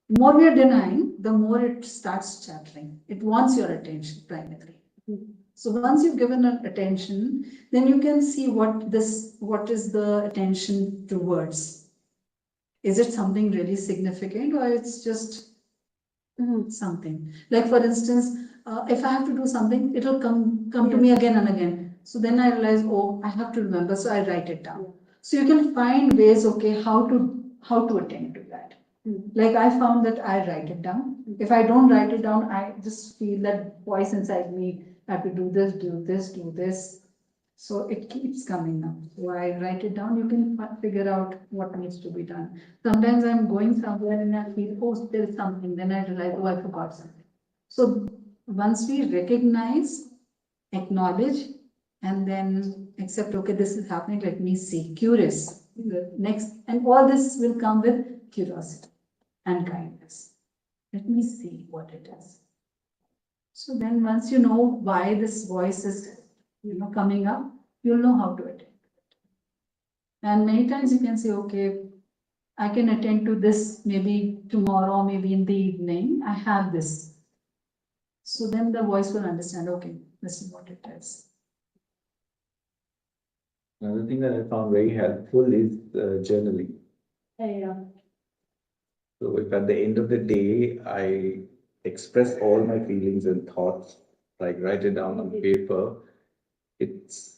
The more we are denying, the more it starts chattering. It wants your attention primarily. So once you've given it attention, then you can see what is the attention towards. Is it something really significant, or it's just something? Like for instance, if I have to do something, it'll come to me again and again. So then I realize, oh, I have to remember, so I write it down. So you can find ways, okay, how to attend to that. Like I found that I write it down. If I don't write it down, I just feel that voice inside me, I have to do this, do this, do this. So it keeps coming up. So I write it down, you can figure out what needs to be done. Sometimes I'm going somewhere and I feel, oh, there is something. Then I realize, oh, I forgot something. So once we recognize, acknowledge, and then accept, okay, this is happening, let me see, curious. Next, and all this will come with curiosity and kindness. Let me see what it is. So then once you know why this voice is, coming up, you'll know how to attend to it. And many times you can say, okay, I can attend to this maybe tomorrow, maybe in the evening, I have this. So then the voice will understand, okay, this is what it is. Another thing that I found very helpful is journaling. Yeah. So if at the end of the day, I express all my feelings and thoughts, like write it down on paper, it's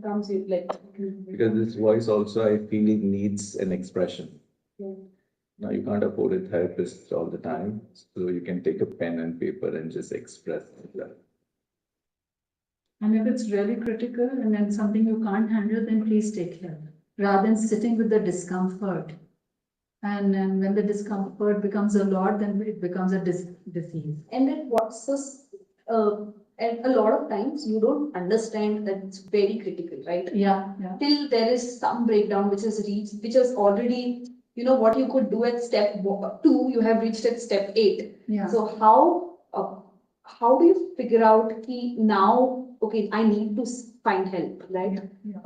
comes with like. because this voice also I feel it needs an expression. Now you can't afford a therapist all the time, so you can take a pen and paper and just express that. And if it's really critical and then something you can't handle, then please take help. Rather than sitting with the discomfort. And when the discomfort becomes a lot, then it becomes a disease. And then what's this, and a lot of times you don't understand that it's very critical, right? Yeah. Till there is some breakdown which is reached, which is already, what you could do at step 2, you have reached at step 8. Yeah. So how do you figure out now, okay, I need to find help, right? Yeah.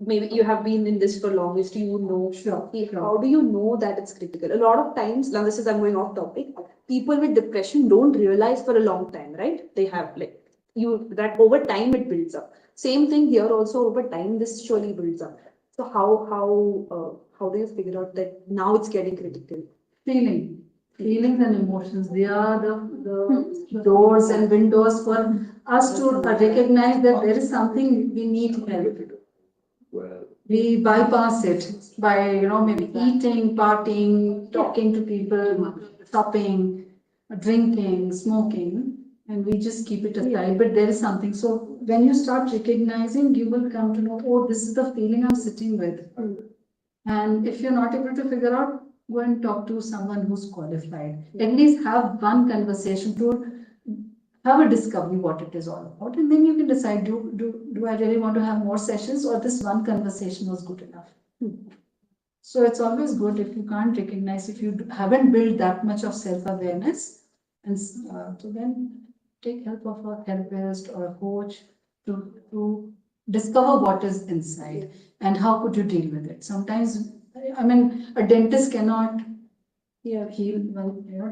Maybe you have been in this for longest, you know. Sure. How do you know that it's critical? A lot of times, now this is, I'm going off topic, people with depression don't realize for a long time, right? They have that over time it builds up. Same thing here also, over time this surely builds up. So how do you figure out that now it's getting critical? Feelings and emotions, they are the doors and windows for us to recognize that there is something we need help. We bypass it by, maybe eating, partying, talking to people, shopping, drinking, smoking, and we just keep it aside. But there is something. So when you start recognizing, you will come to know, oh, this is the feeling I'm sitting with. And if you're not able to figure out, go and talk to someone who's qualified. At least have one conversation to have a discovery what it is all about, and then you can decide, do I really want to have more sessions, or this one conversation was good enough? So it's always good if you can't recognize, if you haven't built that much of self-awareness, and to then take help of a therapist or a coach to discover what is inside and how could you deal with it. Sometimes, I mean, a dentist cannot heal,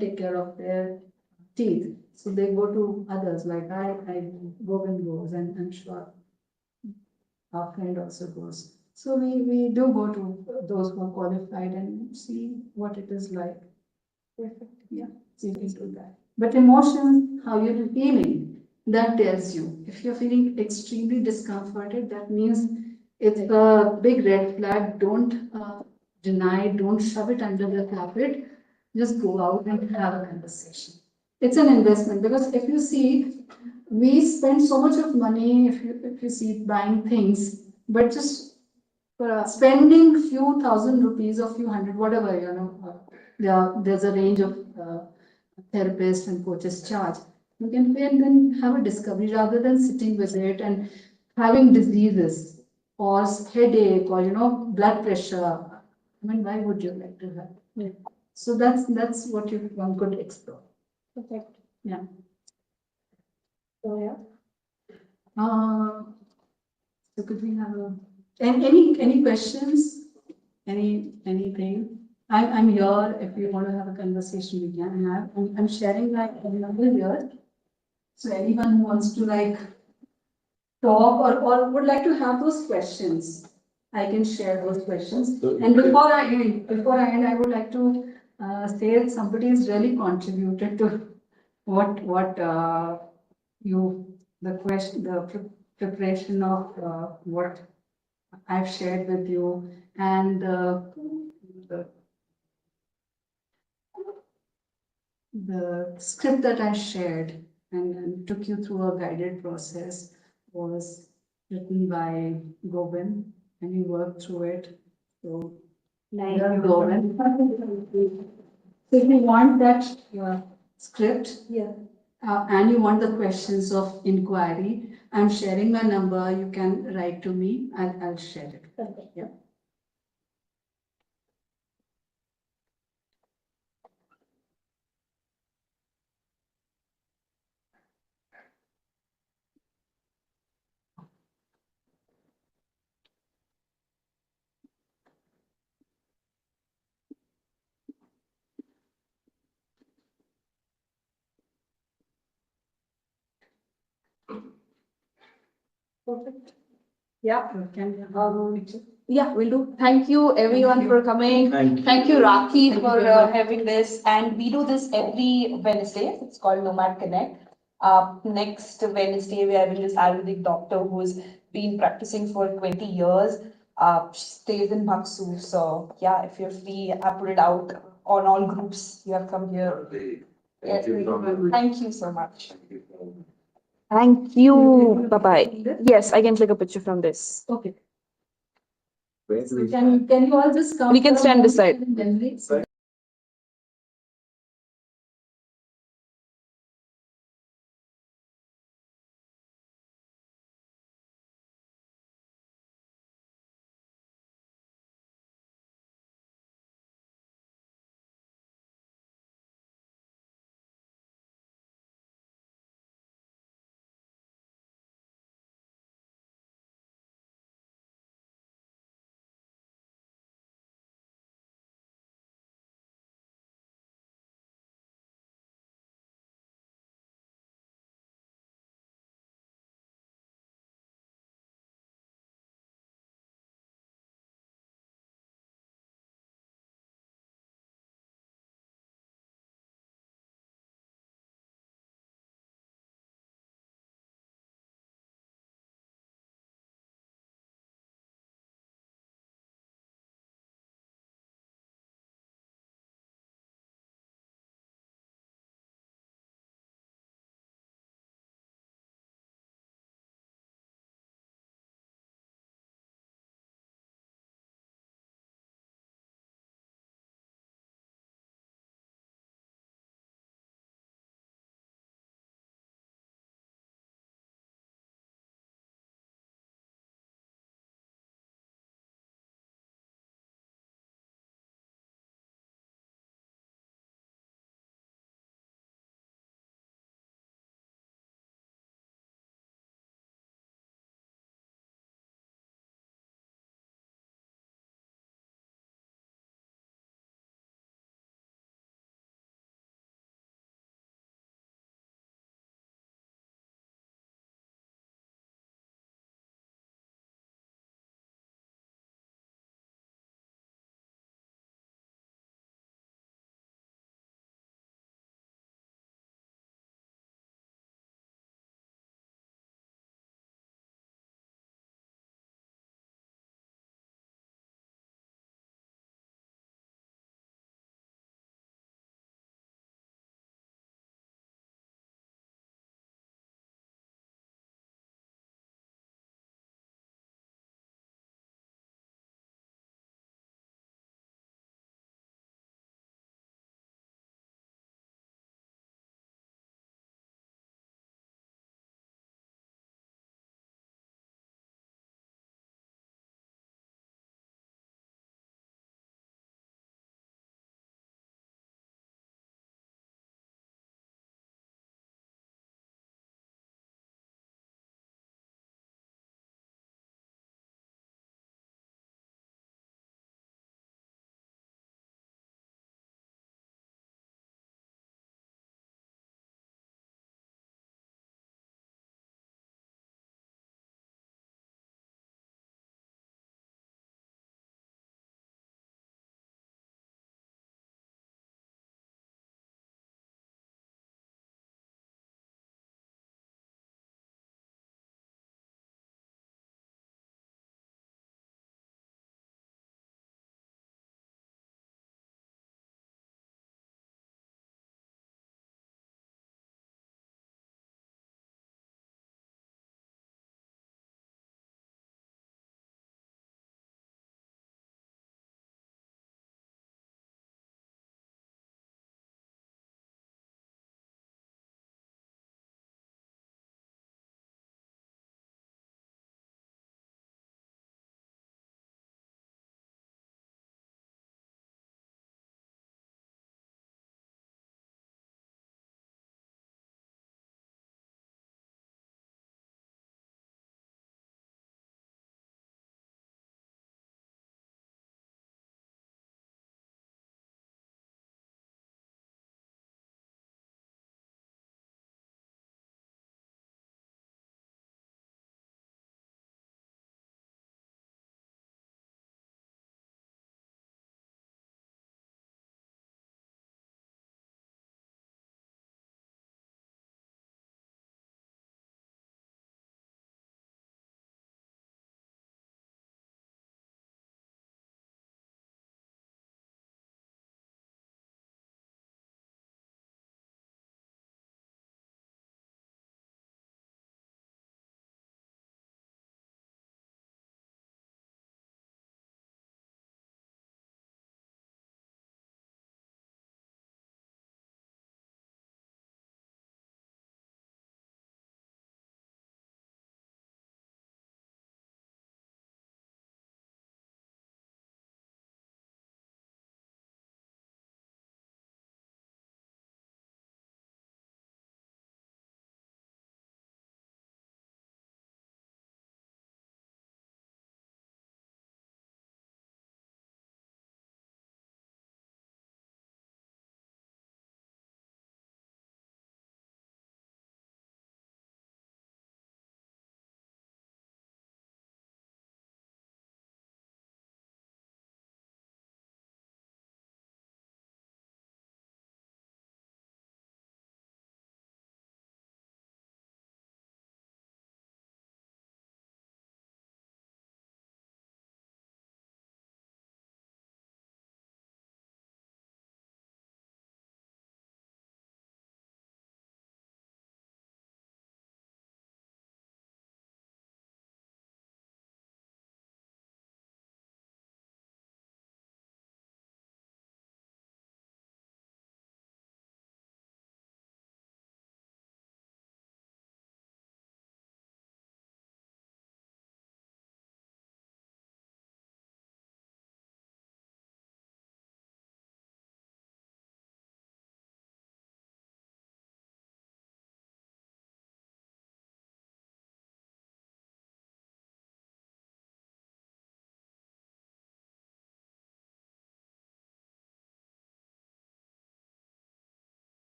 take care of their teeth. So they go to others, like I go and goes, and I'm sure our friend also goes. So we do go to those who are qualified and see what it is like. Perfect. Yeah, so you can do that. But emotions, how you're feeling, that tells you. If you're feeling extremely discomforted, that means it's a big red flag. Don't deny, don't shove it under the carpet. Just go out and have a conversation. It's an investment, because if you see, we spend so much of money, if you see, buying things, but just spending few thousand rupees or few hundred, whatever, there's a range of therapists and coaches charge. You can pay and then have a discovery rather than sitting with it and having diseases or headache or, blood pressure. I mean, why would you like to have? Yeah. So that's what one could explore. Perfect. Yeah. So yeah. So could we have any questions? Anything? I'm here. If you want to have a conversation, we can have. I'm sharing my number here. So anyone who wants to talk or would like to have those questions, I can share those questions. And before I end, I would like to say that somebody has really contributed to what the preparation of what I've shared with you, and the script that I shared and took you through a guided process was written by Govind, and he worked through it. So, Govind. So if you want that script, and you want the questions of inquiry, I'm sharing my number. You can write to me. I'll share it. Okay. Yeah. Perfect. Yeah. Can Yeah, we'll do. Thank you everyone for coming. Thank you, Rakhee, for having this. And we do this every Wednesday. It's called NomadConnect. Next Wednesday, we're having this Ayurvedic doctor who's been practicing for 20 years. She stays in Baksu. So yeah, if you're free, I put it out on all groups. You have come here. Yes, thank you so much. Thank you. Bye-bye. Yes, I can take a picture from this. Okay. So can you all just come? We can stand from beside. memory?